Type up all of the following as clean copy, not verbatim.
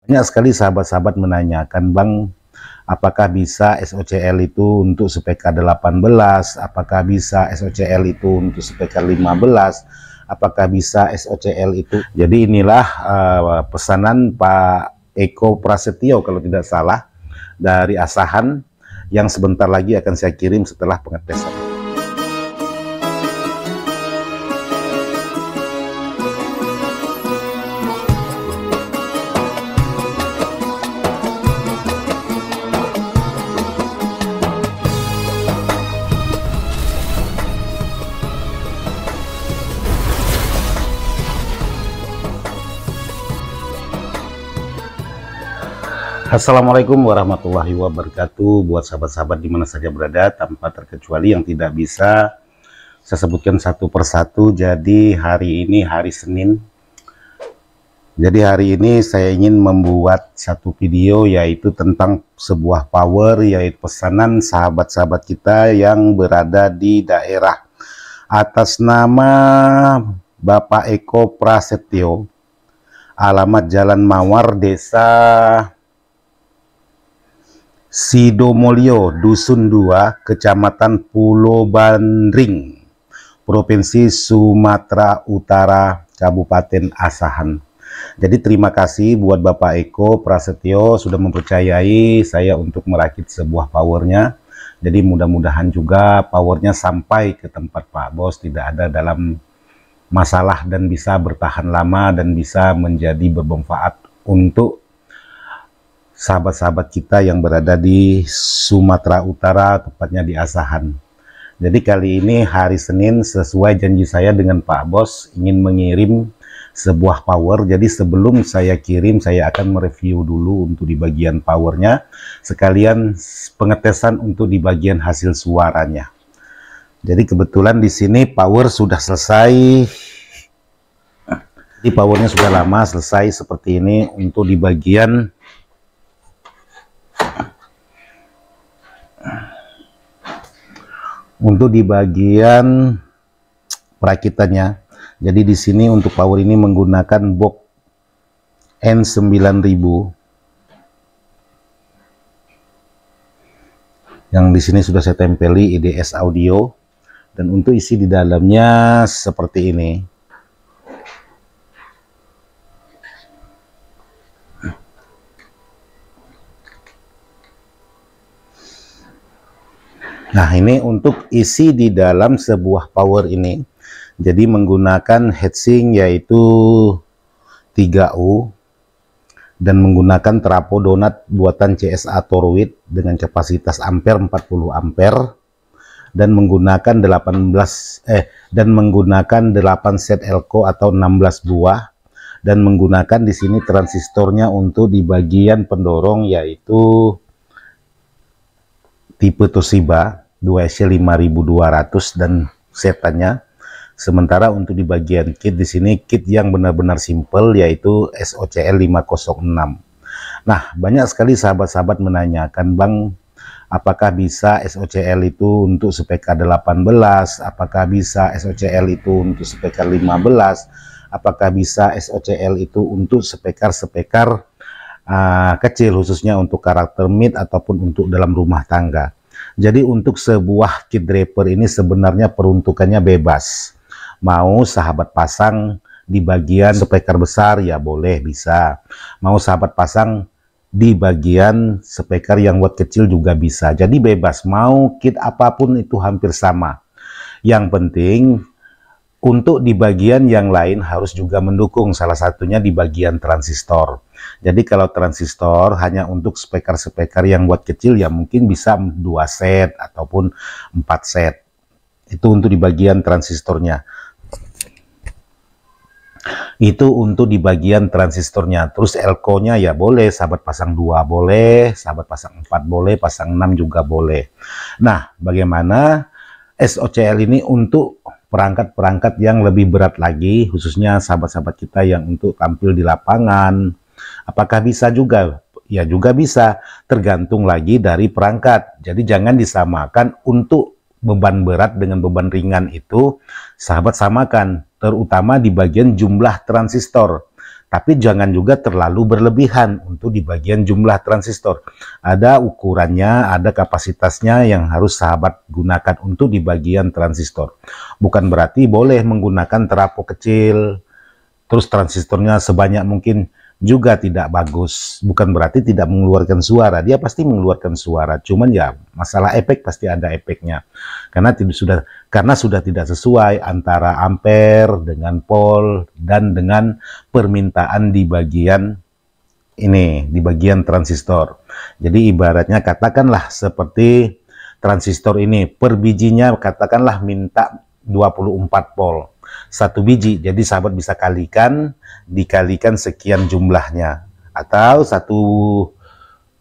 Banyak sekali sahabat-sahabat menanyakan, Bang, apakah bisa SOCL itu untuk speaker 18, apakah bisa SOCL itu untuk speaker 15, apakah bisa SOCL itu. Jadi inilah pesanan Pak Eko Prasetyo kalau tidak salah dari Asahan yang sebentar lagi akan saya kirim setelah pengetesan. Assalamualaikum warahmatullahi wabarakatuh. Buat sahabat-sahabat di mana saja berada, tanpa terkecuali yang tidak bisa saya sebutkan satu persatu. Jadi hari ini hari Senin. Jadi hari ini saya ingin membuat satu video yaitu tentang sebuah power, yaitu pesanan sahabat-sahabat kita yang berada di daerah atas nama Bapak Eko Prasetyo, alamat Jalan Mawar, Desa Sidomulyo, Dusun 2, Kecamatan Pulau Bandring, Provinsi Sumatera Utara, Kabupaten Asahan. Jadi terima kasih buat Bapak Eko Prasetyo sudah mempercayai saya untuk merakit sebuah powernya. Jadi mudah-mudahan juga powernya sampai ke tempat Pak Bos, tidak ada dalam masalah dan bisa bertahan lama dan bisa menjadi bermanfaat untuk sahabat-sahabat kita yang berada di Sumatera Utara, tepatnya di Asahan. Jadi kali ini hari Senin, sesuai janji saya dengan Pak Bos, ingin mengirim sebuah power. Jadi sebelum saya kirim, saya akan mereview dulu untuk di bagian powernya, sekalian pengetesan untuk di bagian hasil suaranya. Jadi kebetulan di sini power sudah selesai. Di powernya sudah lama selesai seperti ini. Untuk di bagian perakitannya, jadi di sini untuk power ini menggunakan box N9000 yang di sini sudah saya tempeli IDS audio, dan untuk isi di dalamnya seperti ini. Nah, ini untuk isi di dalam sebuah power ini. Jadi menggunakan heatsink yaitu 3U dan menggunakan trafo donat buatan CSA Torwit dengan kapasitas ampere 40 ampere dan menggunakan 8 set elko atau 16 buah, dan menggunakan di sini transistornya untuk di bagian pendorong yaitu tipe Toshiba 2SC5200 dan setannya. Sementara untuk di bagian kit di sini kit yang benar-benar simple yaitu SOCL 506. Nah, banyak sekali sahabat-sahabat menanyakan, Bang, apakah bisa SOCL itu untuk speaker 18, apakah bisa SOCL itu untuk speaker 15, apakah bisa SOCL itu untuk speaker kecil, khususnya untuk karakter mid ataupun untuk dalam rumah tangga. Jadi untuk sebuah kit draper ini sebenarnya peruntukannya bebas. Mau sahabat pasang di bagian speaker besar ya boleh, bisa. Mau sahabat pasang di bagian speaker yang watt kecil juga bisa. Jadi bebas, mau kit apapun itu hampir sama. Yang penting untuk di bagian yang lain harus juga mendukung, salah satunya di bagian transistor. Jadi kalau transistor hanya untuk speaker yang watt kecil ya mungkin bisa 2 set ataupun 4 set. Itu untuk di bagian transistornya. Itu untuk di bagian transistornya. Terus elko-nya ya boleh, sahabat pasang 2 boleh, sahabat pasang 4 boleh, pasang 6 juga boleh. Nah, bagaimana SOCL ini untuk perangkat-perangkat yang lebih berat lagi, khususnya sahabat-sahabat kita yang untuk tampil di lapangan? Apakah bisa juga? Ya juga bisa, tergantung lagi dari perangkat. Jadi jangan disamakan untuk beban berat dengan beban ringan itu, sahabat samakan, terutama di bagian jumlah transistor. Tapi jangan juga terlalu berlebihan untuk di bagian jumlah transistor. Ada ukurannya, ada kapasitasnya yang harus sahabat gunakan untuk di bagian transistor. Bukan berarti boleh menggunakan trafo kecil, terus transistornya sebanyak mungkin, juga tidak bagus. Bukan berarti tidak mengeluarkan suara, dia pasti mengeluarkan suara, cuman ya masalah efek pasti ada efeknya, karena sudah tidak sesuai antara ampere dengan volt dan dengan permintaan di bagian ini, di bagian transistor. Jadi ibaratnya katakanlah seperti transistor ini per bijinya katakanlah minta 24 volt satu biji, jadi sahabat bisa dikalikan sekian jumlahnya, atau satu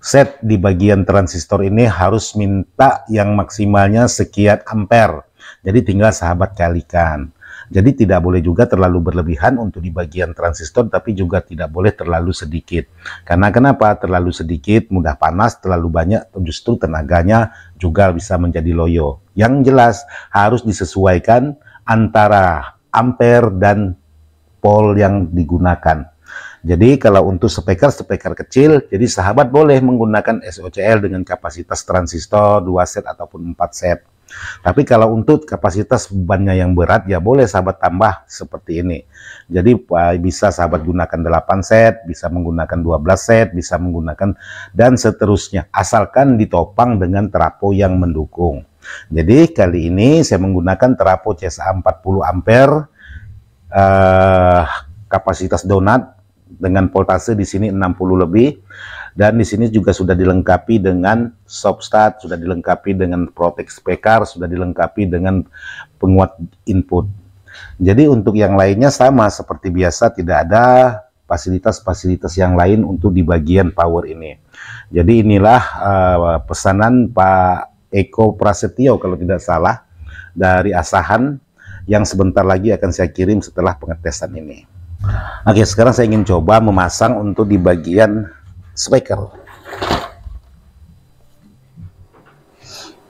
set di bagian transistor ini harus minta yang maksimalnya sekian ampere, jadi tinggal sahabat kalikan. Jadi tidak boleh juga terlalu berlebihan untuk di bagian transistor, tapi juga tidak boleh terlalu sedikit. Karena kenapa? Terlalu sedikit mudah panas, terlalu banyak justru tenaganya juga bisa menjadi loyo. Yang jelas harus disesuaikan antara ampere dan volt yang digunakan. Jadi kalau untuk speaker kecil, jadi sahabat boleh menggunakan SOCL dengan kapasitas transistor 2 set ataupun 4 set. Tapi kalau untuk kapasitas bebannya yang berat, ya boleh sahabat tambah seperti ini. Jadi bisa sahabat gunakan 8 set, bisa menggunakan 12 set, bisa menggunakan dan seterusnya, asalkan ditopang dengan trafo yang mendukung. Jadi kali ini saya menggunakan trafo CSA 40 ampere, kapasitas donat dengan voltase di sini 60 lebih, dan di sini juga sudah dilengkapi dengan stop-start, sudah dilengkapi dengan protect speaker, sudah dilengkapi dengan penguat input. Jadi untuk yang lainnya sama seperti biasa, tidak ada fasilitas-fasilitas yang lain untuk di bagian power ini. Jadi inilah pesanan Pak Eko Prasetyo kalau tidak salah dari Asahan, yang sebentar lagi akan saya kirim setelah pengetesan ini. Oke, sekarang saya ingin coba memasang untuk di bagian speaker.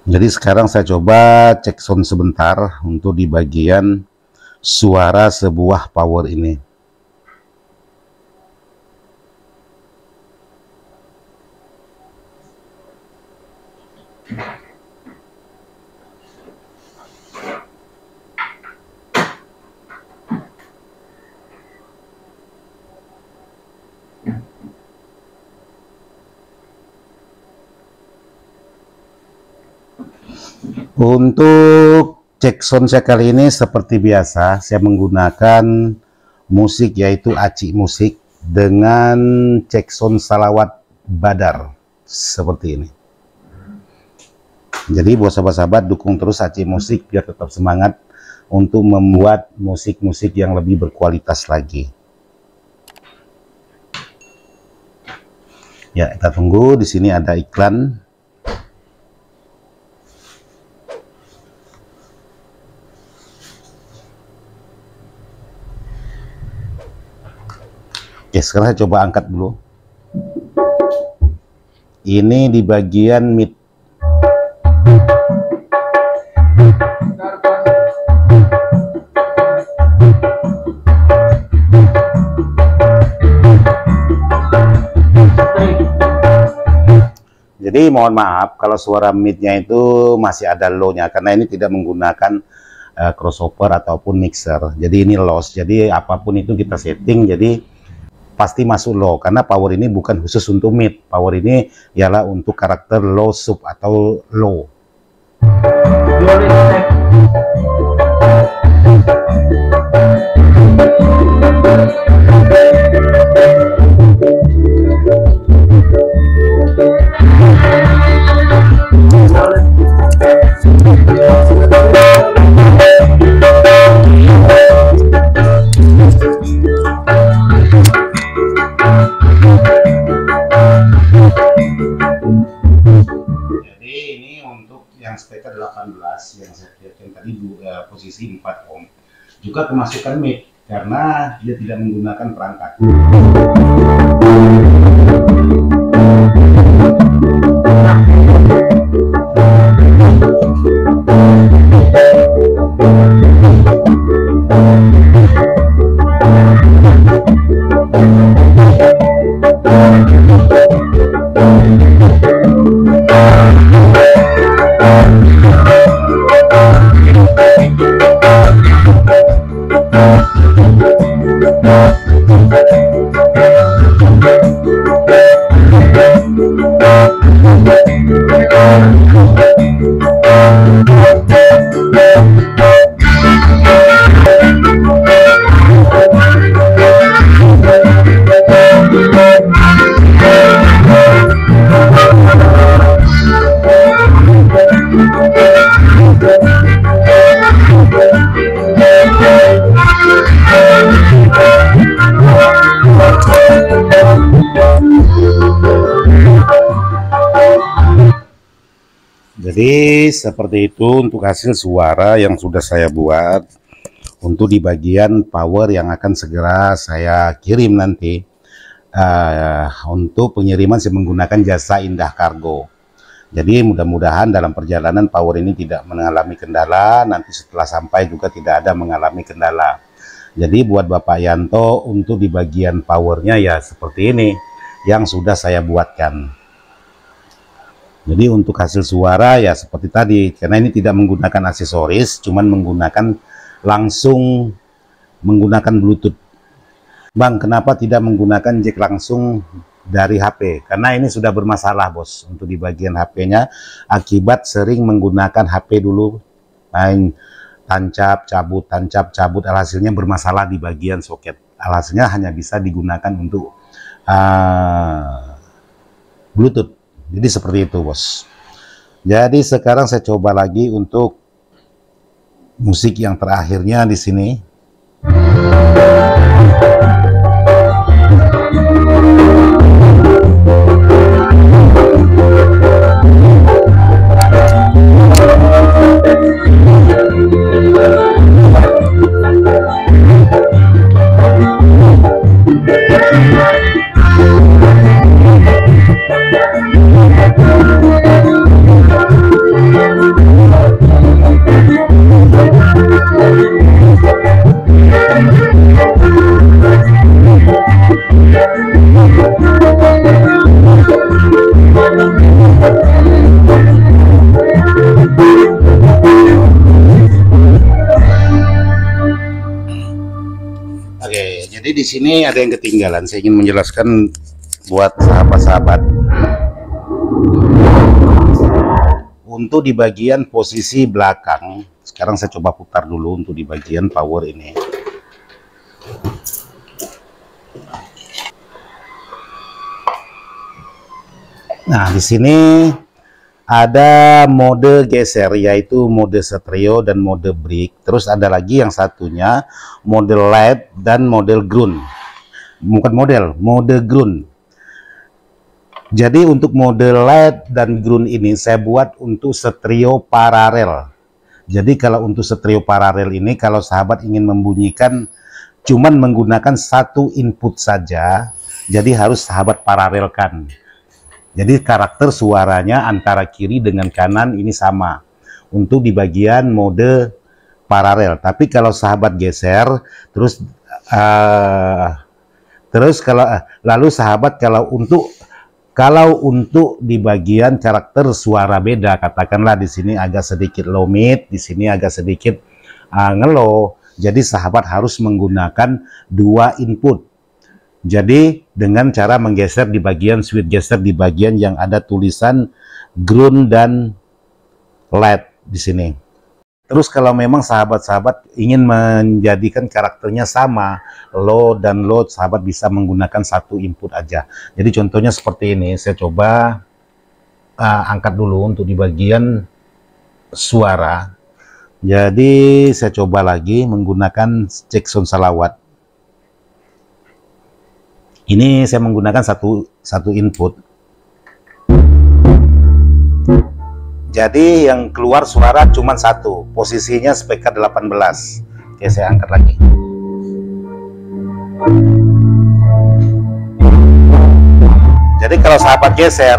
Jadi sekarang saya coba cek sound sebentar untuk di bagian suara sebuah power ini. Untuk cek sound saya kali ini seperti biasa, saya menggunakan musik yaitu Aci Musik dengan cek sound salawat Badar seperti ini. Jadi buat sahabat-sahabat, dukung terus Aci Musik biar tetap semangat untuk membuat musik-musik yang lebih berkualitas lagi. Ya, kita tunggu. Di sini ada iklan. Oke, sekarang saya coba angkat dulu. Ini di bagian mid. Jadi mohon maaf kalau suara midnya itu masih ada low-nya, karena ini tidak menggunakan crossover ataupun mixer. Jadi ini loss. Jadi apapun itu kita setting, jadi pasti masuk low, karena power ini bukan khusus untuk mid. Power ini ialah untuk karakter low sub atau low. Speaker 18 yang saya lihatkan tadi posisi 4 ohm juga kemasukan mid karena dia tidak menggunakan perangkat. Jadi seperti itu untuk hasil suara yang sudah saya buat untuk di bagian power yang akan segera saya kirim nanti untuk pengiriman saya menggunakan jasa Indah Kargo. Jadi mudah-mudahan dalam perjalanan power ini tidak mengalami kendala, nanti setelah sampai juga tidak ada mengalami kendala. Jadi buat Bapak Yanto untuk di bagian powernya ya seperti ini yang sudah saya buatkan. Jadi untuk hasil suara ya seperti tadi, karena ini tidak menggunakan aksesoris, cuman menggunakan langsung menggunakan Bluetooth. Bang, kenapa tidak menggunakan jack langsung dari HP? Karena ini sudah bermasalah bos untuk di bagian HP-nya, akibat sering menggunakan HP dulu, main tancap cabut, alhasilnya bermasalah di bagian soket. Alhasilnya hanya bisa digunakan untuk Bluetooth. Jadi seperti itu bos. Jadi sekarang saya coba lagi untuk musik yang terakhirnya di sini. Oke, jadi di sini ada yang ketinggalan. Saya ingin menjelaskan buat sahabat-sahabat. Untuk di bagian posisi belakang, sekarang saya coba putar dulu untuk di bagian power ini. Nah, di sini ada mode geser, yaitu mode stereo dan mode break. Terus ada lagi yang satunya mode LED dan mode ground. Bukan mode ground. Jadi untuk mode LED dan ground ini saya buat untuk stereo paralel. Jadi kalau untuk stereo paralel ini, kalau sahabat ingin membunyikan cuman menggunakan satu input saja, jadi harus sahabat paralelkan. Jadi karakter suaranya antara kiri dengan kanan ini sama untuk di bagian mode paralel. Tapi kalau sahabat geser terus kalau lalu sahabat kalau untuk di bagian karakter suara beda, katakanlah di sini agak sedikit low mid, di sini agak sedikit ngelow. Jadi sahabat harus menggunakan dua input. Jadi dengan cara menggeser di bagian switch geser di bagian yang ada tulisan ground dan LED di sini. Terus kalau memang sahabat-sahabat ingin menjadikan karakternya sama, low dan low, sahabat bisa menggunakan satu input aja. Jadi contohnya seperti ini, saya coba angkat dulu untuk di bagian suara. Jadi saya coba lagi menggunakan cek sound salawat. Ini saya menggunakan satu input. Jadi yang keluar suara cuma satu, posisinya speaker 18. Oke, saya angkat lagi. Jadi kalau sahabat geser,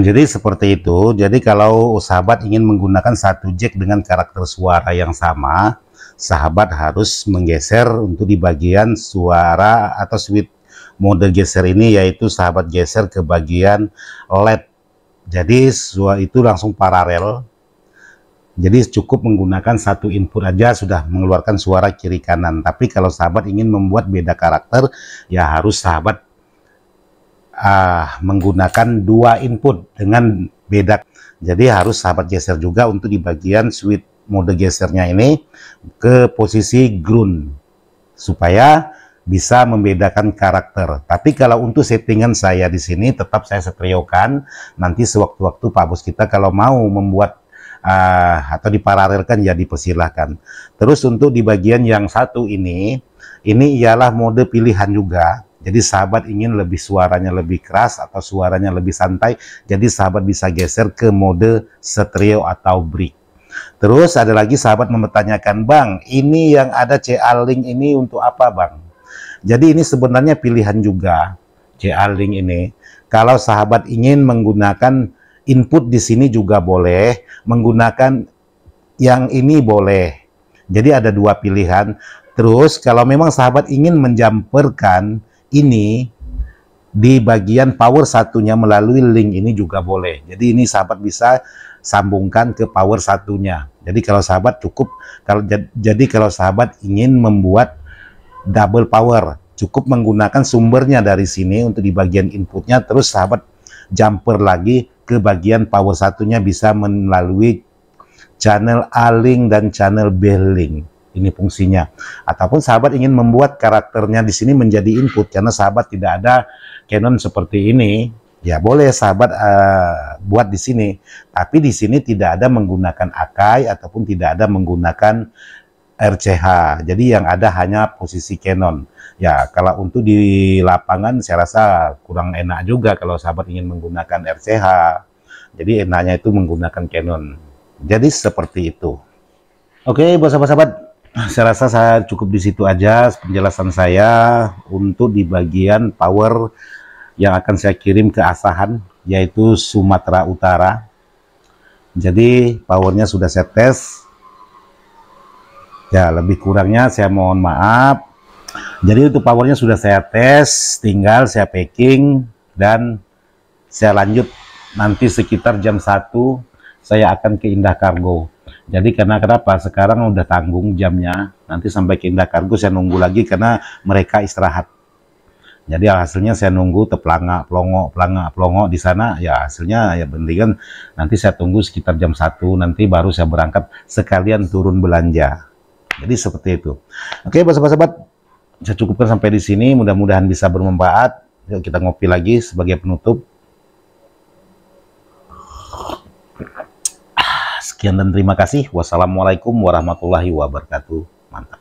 jadi seperti itu. Jadi kalau sahabat ingin menggunakan satu jack dengan karakter suara yang sama, sahabat harus menggeser untuk di bagian suara atau switch mode geser ini, yaitu sahabat geser ke bagian LED. Jadi suara itu langsung paralel. Jadi cukup menggunakan satu input aja sudah mengeluarkan suara kiri kanan. Tapi kalau sahabat ingin membuat beda karakter, ya harus sahabat menggunakan dua input dengan beda. Jadi harus sahabat geser juga untuk di bagian switch mode gesernya ini ke posisi ground supaya bisa membedakan karakter. Tapi kalau untuk settingan saya di sini tetap saya stereokan. Nanti sewaktu-waktu Pak Bos kita kalau mau membuat atau diparalelkan ya dipersilahkan. Terus untuk di bagian yang satu ini ialah mode pilihan juga. Jadi sahabat ingin lebih suaranya lebih keras atau suaranya lebih santai, jadi sahabat bisa geser ke mode stereo atau brick. Terus ada lagi sahabat mempertanyakan, Bang, ini yang ada CA-Link ini untuk apa, Bang? Jadi ini sebenarnya pilihan juga, CA-Link ini. Kalau sahabat ingin menggunakan input di sini juga boleh, menggunakan yang ini boleh. Jadi ada dua pilihan. Terus kalau memang sahabat ingin menjumperkan ini di bagian power satunya melalui link ini juga boleh. Jadi ini sahabat bisa sambungkan ke power satunya. Jadi kalau sahabat cukup kalau sahabat ingin membuat double power, cukup menggunakan sumbernya dari sini untuk di bagian inputnya, terus sahabat jumper lagi ke bagian power satunya bisa melalui channel A-Link dan channel B-Link. Ini fungsinya. Ataupun sahabat ingin membuat karakternya di sini menjadi input karena sahabat tidak ada Canon seperti ini, ya boleh sahabat buat di sini. Tapi di sini tidak ada menggunakan Akai ataupun tidak ada menggunakan RCH. Jadi yang ada hanya posisi Canon. Ya kalau untuk di lapangan saya rasa kurang enak juga kalau sahabat ingin menggunakan RCH. Jadi enaknya itu menggunakan Canon. Jadi seperti itu. Oke, buat sahabat-sahabat, saya rasa saya cukup di situ aja penjelasan saya untuk di bagian power yang akan saya kirim ke Asahan, yaitu Sumatera Utara. Jadi powernya sudah saya tes. Ya, lebih kurangnya saya mohon maaf. Jadi untuk powernya sudah saya tes, tinggal saya packing dan saya lanjut nanti sekitar jam 1 saya akan ke Indah Kargo. Jadi kenapa sekarang udah tanggung jamnya, nanti sampai ke Indah Kargo saya nunggu lagi karena mereka istirahat. Jadi hasilnya saya nunggu pelangak pelongo di sana, ya hasilnya ya penting nanti saya tunggu sekitar jam 1 nanti baru saya berangkat sekalian turun belanja. Jadi seperti itu. Oke, sahabat-sahabat, saya cukupkan sampai di sini, mudah-mudahan bisa bermanfaat. Yuk kita ngopi lagi sebagai penutup. Sekian dan terima kasih. Wassalamualaikum warahmatullahi wabarakatuh. Mantap.